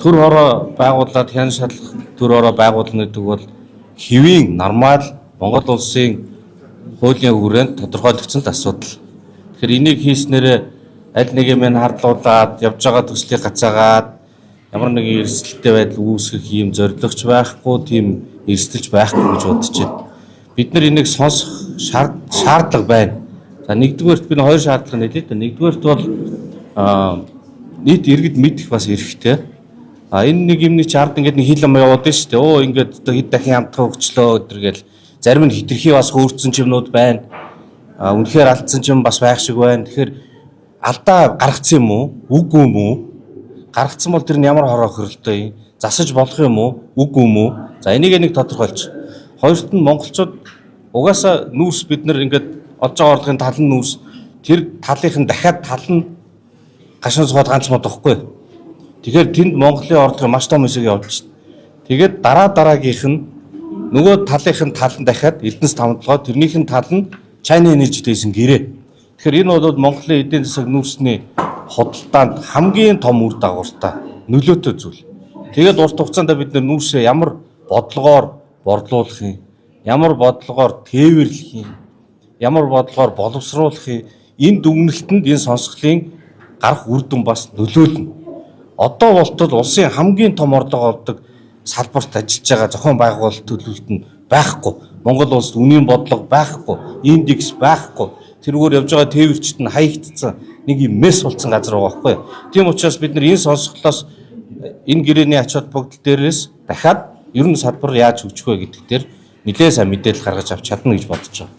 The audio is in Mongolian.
төр хороо байгуулад хян шатлах төр хороо байгуулна гэдэг бол хэвийн нормал Монгол улсын хуулийн хүрээнд тодорхойлогдсон асуудал. Тэгэхээр энийг хийснээр аль нэг юм хардлуулад явж байгаа төслийг гацаагаад ямар нэгэн эрсдэлтэй байдал үүсгэх юм зорилгоч байхгүй, тийм эрсдэлж байхгүй гэж бодож байна. Бид нар энийг сонсох шаардлага байна. За нэгдүгээрт би хоёр шаардлага нэлээд. Нэгдүгээрт бол нийт иргэд мэдэх бас эрхтэй. Энэ нэг юмны чард ингээд нэг хил ам яваад байна шүү дээ. Оо ингээд одоо хэд дахин хамтгаа өгчлөө өдргээл зарим нь хитрхи бас хөөрцөн юмнууд байна. Үнэхээр алдсан юм бас байх шиг байна. Тэгэхээр алдаа гаргацсан юм уу? Үгүй юм уу? Гаргацсан бол тэр нь ямар хороо хөрөлтөө юм? Засаж болох юм уу? Үгүй юм уу? За энийг нэг тодорхойлж. Хоёрт нь монголчууд угаасаа нүүрс бид нар ингээд олж байгаа орлогын тал нь нүүрс тэр талынх нь дахиад тал нь гашуун сууд ганц мод واخгүй. Тэгэхээр тэнд Монголын орлогын маш том хэсэг явж байна. Тэгээд дараагийнх нь нөгөө талынх нь тал нь дахиад Эрдэнэс тавталгаа тэрнийх нь тал нь China Energy дэйсэн гэрээ. Тэгэхээр энэ бол Монголын эдийн засаг нүүрсний худалдаанд хамгийн том үр дагавартай нөлөөтэй зүйл. Тэгээд урт хугацаанд бид нар нүүрсээ ямар бодлогоор борлуулах юм, ямар бодлогоор тээвэрлэх юм, ямар бодлогоор боловсруулах юм, энэ дүгнэлтэнд энэ сонсголын гарах үр дүн бас нөлөөлнө. Одоо болтол улсын хамгийн том орлого олдог салбарт ажиллаж байгаа зохион байгуулалт төлөвлөлт нь байхгүй. Монгол улсад үнийн бодлого байхгүй, индекс байхгүй. Тэрүүгээр явж байгаа тээвэрчт нь хаягдсан нэг юм мэс болсон газар байгаа байхгүй. Тийм учраас бид нар энэ сонсголоос энэ гэрээний ач холбогдол дээрээс дахиад ер нь салбар яаж хөгжих вэ гэдэг дээр нэлээд сайн мэдээлэл гаргаж авч чадна гэж бодож байна.